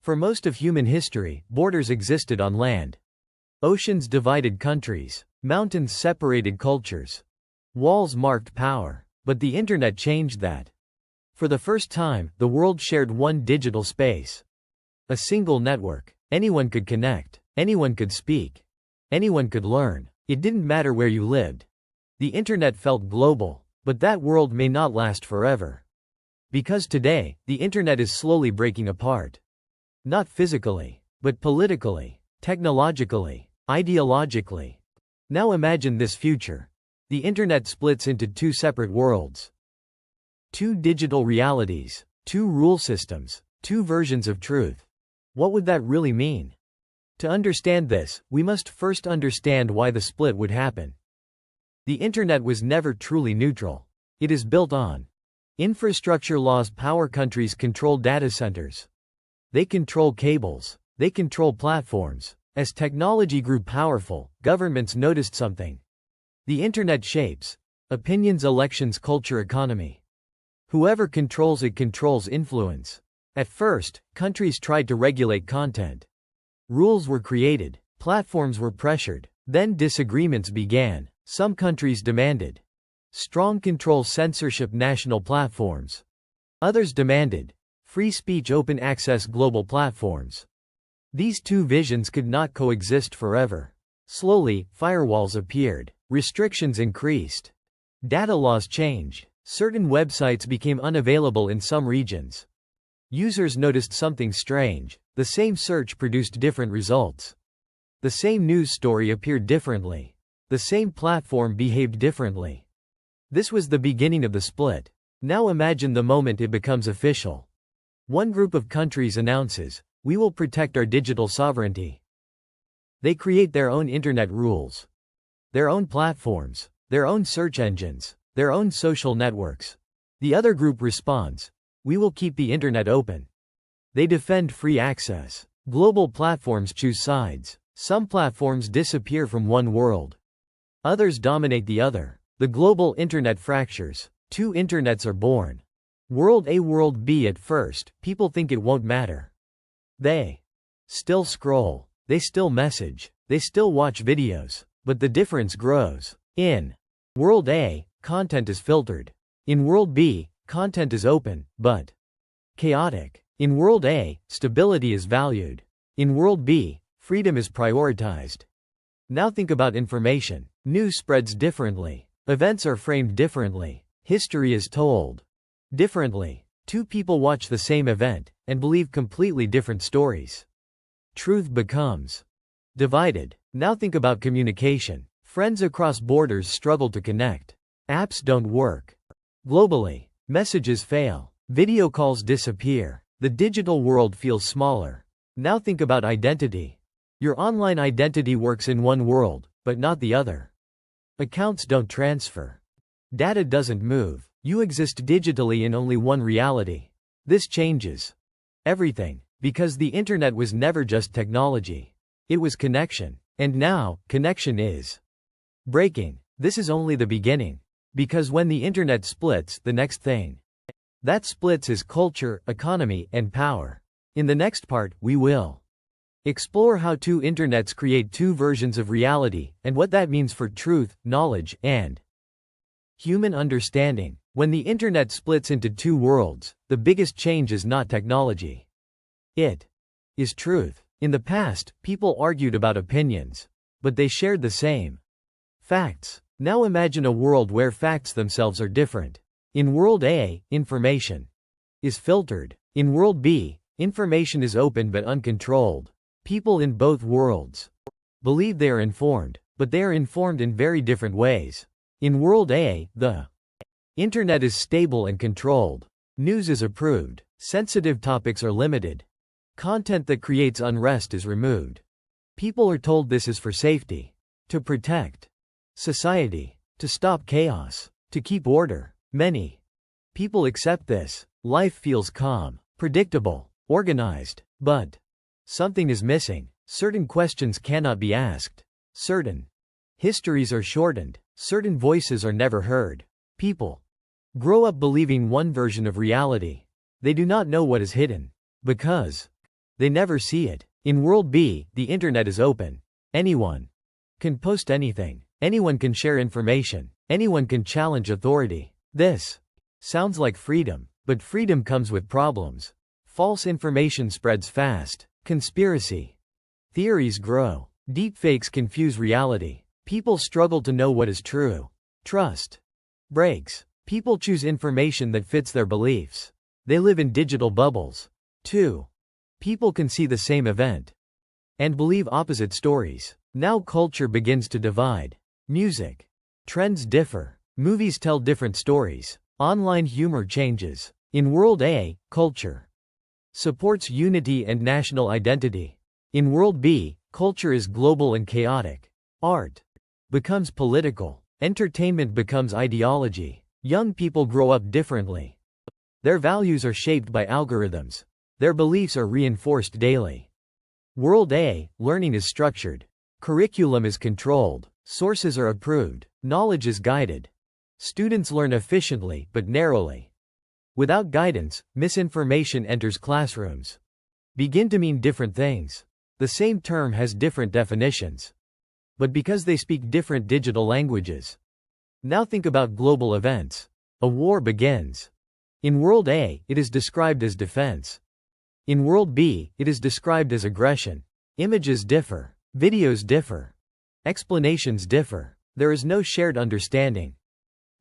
For most of human history, borders existed on land. Oceans divided countries. Mountains separated cultures. Walls marked power. But the internet changed that. For the first time, the world shared one digital space. A single network. Anyone could connect. Anyone could speak. Anyone could learn. It didn't matter where you lived. The internet felt global, but that world may not last forever. Because today, the internet is slowly breaking apart. Not physically, but politically, technologically, ideologically. Now imagine this future. The internet splits into two separate worlds. Two digital realities, two rule systems, two versions of truth. What would that really mean? To understand this, we must first understand why the split would happen. The internet was never truly neutral. It is built on infrastructure laws. Power countries control data centers. They control cables. They control platforms. As technology grew powerful, governments noticed something. The internet shapes opinions, elections, culture, economy. Whoever controls it controls influence. At first, countries tried to regulate content. Rules were created. Platforms were pressured. Then disagreements began. Some countries demanded strong control, censorship, national platforms. Others demanded free speech, open access, global platforms. These two visions could not coexist forever. Slowly, firewalls appeared. Restrictions increased. Data laws changed. Certain websites became unavailable in some regions. Users noticed something strange. The same search produced different results. The same news story appeared differently. The same platform behaved differently. This was the beginning of the split. Now imagine the moment it becomes official. One group of countries announces, "We will protect our digital sovereignty." They create their own internet rules. Their own platforms. Their own search engines. Their own social networks. The other group responds, "We will keep the internet open." They defend free access. Global platforms choose sides. Some platforms disappear from one world. Others dominate the other. The global internet fractures. Two internets are born. World A, World B. At first, people think it won't matter. They still scroll. They still message. They still watch videos. But the difference grows. In World A, content is filtered. In World B, content is open, but chaotic. In World A, stability is valued. In World B, freedom is prioritized. Now think about information. News spreads differently. Events are framed differently. History is told differently. Two people watch the same event and believe completely different stories. Truth becomes divided. Now think about communication. Friends across borders struggle to connect. Apps don't work. Globally, messages fail. Video calls disappear. The digital world feels smaller. Now think about identity. Your online identity works in one world, but not the other. Accounts don't transfer. Data doesn't move. You exist digitally in only one reality. This changes everything, because the internet was never just technology. It was connection. And now, connection is breaking. This is only the beginning. Because when the internet splits, the next thing that splits is culture, economy, and power. In the next part, we will explore how two internets create two versions of reality, and what that means for truth, knowledge, and human understanding. When the internet splits into two worlds, the biggest change is not technology. It is truth. In the past, people argued about opinions, but they shared the same facts. Now imagine a world where facts themselves are different. In World A, information is filtered. In World B, information is open but uncontrolled. People in both worlds believe they are informed, but they are informed in very different ways. In World A, the internet is stable and controlled. News is approved. Sensitive topics are limited. Content that creates unrest is removed. People are told this is for safety, to protect society, to stop chaos, to keep order. Many people accept this. Life feels calm, predictable, organized. But something is missing. Certain questions cannot be asked. Certain histories are shortened. Certain voices are never heard. People grow up believing one version of reality. They do not know what is hidden. Because They never see it. In World B, the internet is open. Anyone can post anything. Anyone can share information. Anyone can challenge authority. This sounds like freedom, but freedom comes with problems. False information spreads fast. Conspiracy theories grow. Deepfakes confuse reality. People struggle to know what is true. Trust breaks. People choose information that fits their beliefs. They live in digital bubbles. 2. People can see the same event and believe opposite stories. Now culture begins to divide. Music trends differ. Movies tell different stories. Online humor changes. In World A, culture supports unity and national identity. In World B, culture is global and chaotic. Art becomes political. Entertainment becomes ideology. Young people grow up differently. Their values are shaped by algorithms. Their beliefs are reinforced daily. World A, learning is structured. Curriculum is controlled. Sources are approved. Knowledge is guided. Students learn efficiently, but narrowly. Without guidance, misinformation enters classrooms. Begin to mean different things. The same term has different definitions. But because they speak different digital languages. Now think about global events. A war begins. In World A, it is described as defense. In World B, it is described as aggression. Images differ. Videos differ. Explanations differ. There is no shared understanding.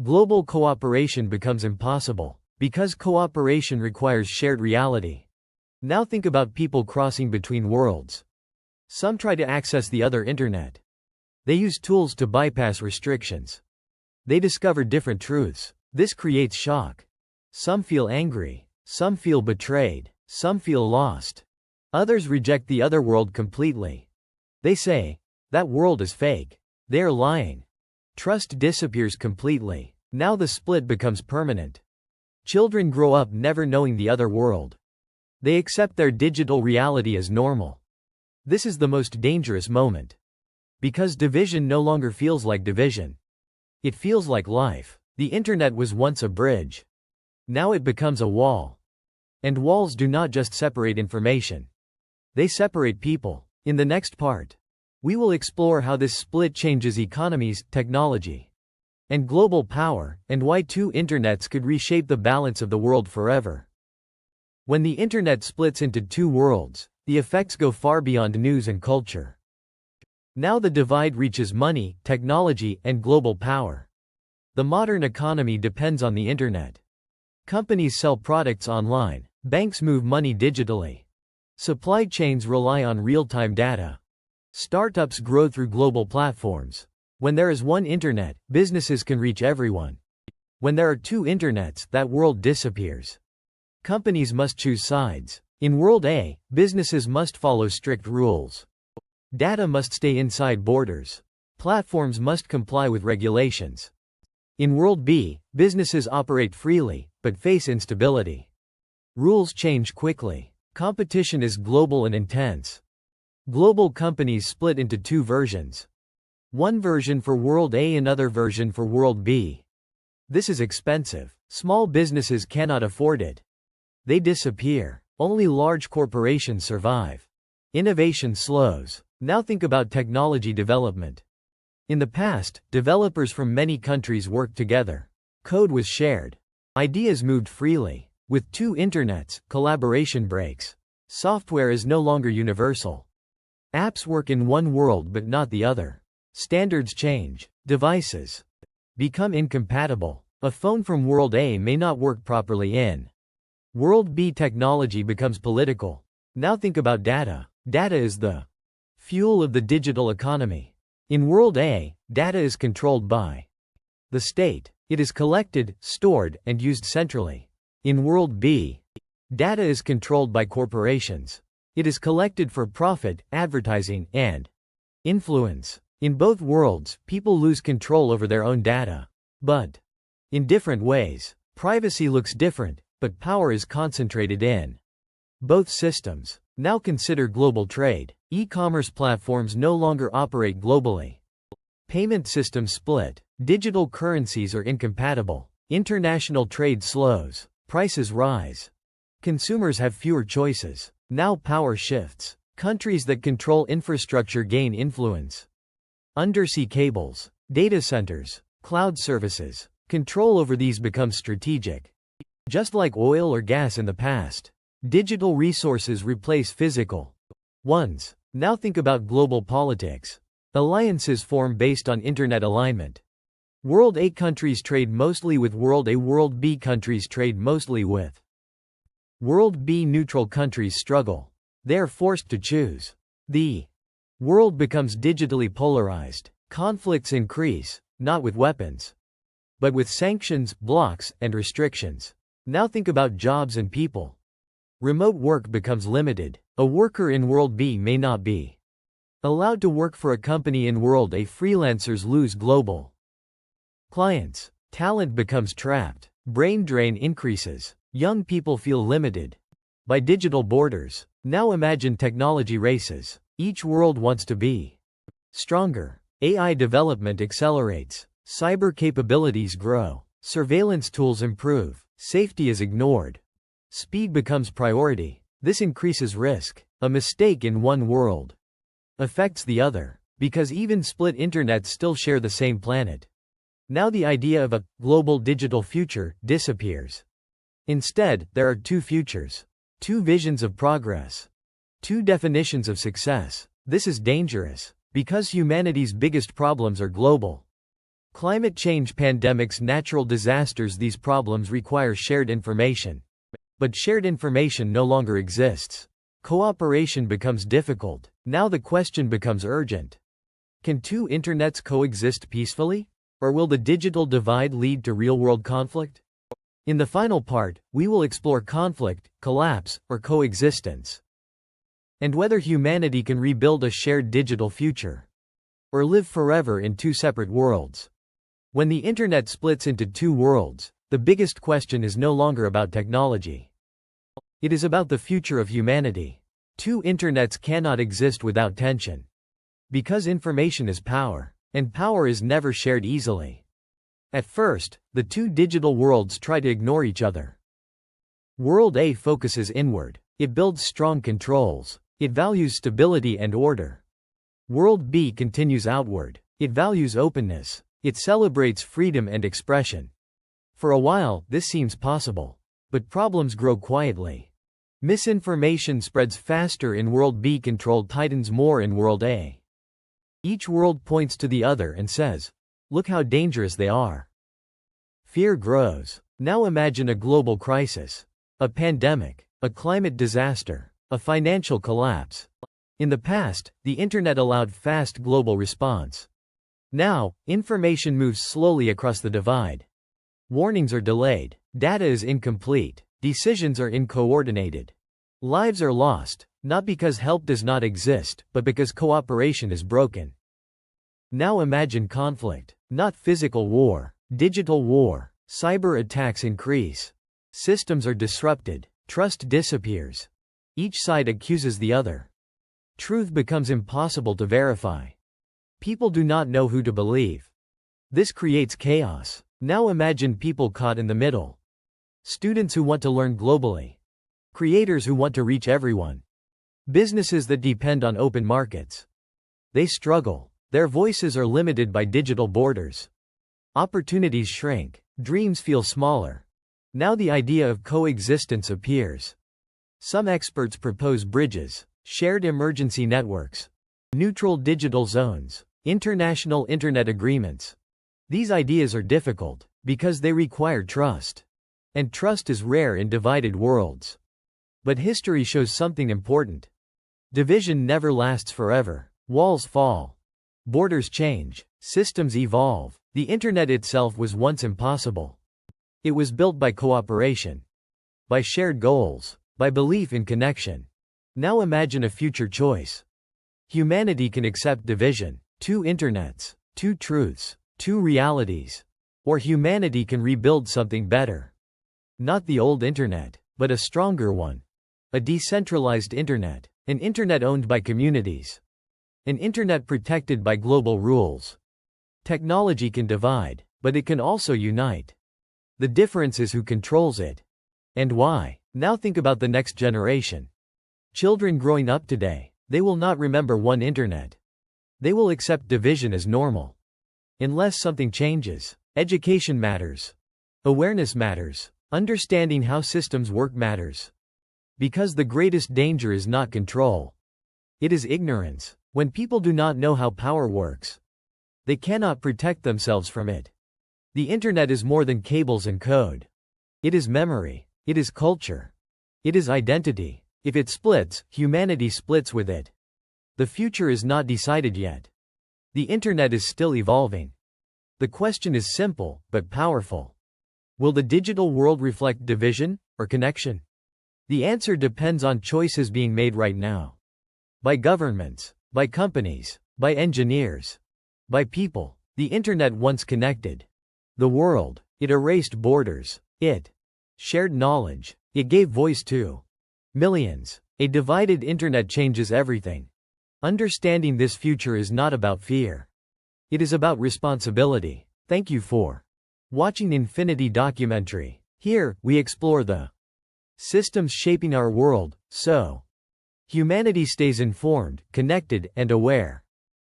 Global cooperation becomes impossible, because cooperation requires shared reality. Now think about people crossing between worlds. Some try to access the other internet. They use tools to bypass restrictions. They discover different truths. This creates shock. Some feel angry. Some feel betrayed. Some feel lost. Others reject the other world completely. They say, that world is fake. They are lying. Trust disappears completely. Now the split becomes permanent. Children grow up never knowing the other world. They accept their digital reality as normal. This is the most dangerous moment. Because division no longer feels like division. It feels like life. The internet was once a bridge. Now it becomes a wall. And walls do not just separate information. They separate people. In the next part, we will explore how this split changes economies, technology, and global power, and why two internets could reshape the balance of the world forever. When the internet splits into two worlds, the effects go far beyond news and culture. Now the divide reaches money, technology, and global power. The modern economy depends on the internet. Companies sell products online. Banks move money digitally. Supply chains rely on real-time data. Startups grow through global platforms. When there is one internet, businesses can reach everyone. When there are two internets, that world disappears. Companies must choose sides. In World A, businesses must follow strict rules. Data must stay inside borders. Platforms must comply with regulations. In World B, businesses operate freely, but face instability. Rules change quickly. Competition is global and intense. Global companies split into two versions. One version for World A, another version for World B. This is expensive. Small businesses cannot afford it. They disappear. Only large corporations survive. Innovation slows. Now think about technology development. In the past, developers from many countries worked together. Code was shared. Ideas moved freely. With two internets, collaboration breaks. Software is no longer universal. Apps work in one world but not the other. Standards change. Devices become incompatible. A phone from World A may not work properly in World B. Technology becomes political. Now think about data. Data is the fuel of the digital economy. In World A, data is controlled by the state. It is collected, stored, and used centrally. In World B, data is controlled by corporations. It is collected for profit, advertising, and influence. In both worlds, people lose control over their own data. But in different ways. Privacy looks different, but power is concentrated in both systems. Now consider global trade. E-commerce platforms no longer operate globally. Payment systems split. Digital currencies are incompatible. International trade slows. Prices rise. Consumers have fewer choices. Now power shifts. Countries that control infrastructure gain influence. Undersea cables, data centers, cloud services. Control over these becomes strategic. Just like oil or gas in the past, digital resources replace physical ones. Now think about global politics. Alliances form based on internet alignment. World A countries trade mostly with World A. World B countries trade mostly with World B. Neutral countries struggle. They are forced to choose. The world becomes digitally polarized. Conflicts increase, not with weapons, but with sanctions, blocks, and restrictions. Now think about jobs and people. Remote work becomes limited. A worker in World B may not be allowed to work for a company in World A. Freelancers lose global clients. Talent becomes trapped. Brain drain increases. Young people feel limited by digital borders. Now imagine technology races. Each world wants to be stronger. AI development accelerates. Cyber capabilities grow. Surveillance tools improve. Safety is ignored. Speed becomes priority. This increases risk. A mistake in one world affects the other, because even split internets still share the same planet. Now the idea of a global digital future disappears. Instead, there are two futures, two visions of progress, two definitions of success. This is dangerous, because humanity's biggest problems are global. Climate change, pandemics, natural disasters. These problems require shared information. But shared information no longer exists. Cooperation becomes difficult. Now the question becomes urgent. Can two internets coexist peacefully? Or will the digital divide lead to real-world conflict? In the final part, we will explore conflict, collapse, or coexistence, and whether humanity can rebuild a shared digital future, or live forever in two separate worlds. When the internet splits into two worlds, the biggest question is no longer about technology. It is about the future of humanity. Two internets cannot exist without tension. Because information is power, and power is never shared easily. At first, the two digital worlds try to ignore each other. World A focuses inward. It builds strong controls. It values stability and order. World B continues outward. It values openness. It celebrates freedom and expression. For a while, this seems possible. But problems grow quietly. Misinformation spreads faster in World B, control tightens more in World A. Each world points to the other and says, "Look how dangerous they are." Fear grows. Now imagine a global crisis. A pandemic. A climate disaster. A financial collapse. In the past, the internet allowed fast global response. Now, information moves slowly across the divide. Warnings are delayed. Data is incomplete. Decisions are uncoordinated. Lives are lost, not because help does not exist, but because cooperation is broken. Now imagine conflict. Not physical war, digital war. Cyber attacks increase. Systems are disrupted. Trust disappears. Each side accuses the other. Truth becomes impossible to verify. People do not know who to believe. This creates chaos. Now imagine people caught in the middle. Students who want to learn globally. Creators who want to reach everyone. Businesses that depend on open markets. They struggle. Their voices are limited by digital borders. Opportunities shrink. Dreams feel smaller. Now the idea of coexistence appears. Some experts propose bridges, shared emergency networks, neutral digital zones, international internet agreements. These ideas are difficult, because they require trust. And trust is rare in divided worlds. But history shows something important. Division never lasts forever. Walls fall. Borders change. Systems evolve. The internet itself was once impossible. It was built by cooperation, by shared goals, by belief in connection. Now imagine a future choice. Humanity can accept division, two internets, two truths, two realities. Or humanity can rebuild something better. Not the old internet, but a stronger one. A decentralized internet. An internet owned by communities. An internet protected by global rules. Technology can divide, but it can also unite. The difference is who controls it. And why. Now think about the next generation. Children growing up today, they will not remember one internet. They will accept division as normal. Unless something changes. Education matters. Awareness matters. Understanding how systems work matters. Because the greatest danger is not control. It is ignorance. When people do not know how power works, they cannot protect themselves from it. The internet is more than cables and code. It is memory. It is culture. It is identity. If it splits, humanity splits with it. The future is not decided yet. The internet is still evolving. The question is simple, but powerful. Will the digital world reflect division or connection? The answer depends on choices being made right now. By governments, by companies, by engineers, by people. The internet once connected the world. It erased borders. It shared knowledge. It gave voice to millions. A divided internet changes everything. Understanding this future is not about fear. It is about responsibility. Thank you for watching Infinity Documentary. Here, we explore the systems shaping our world, so humanity stays informed, connected, and aware.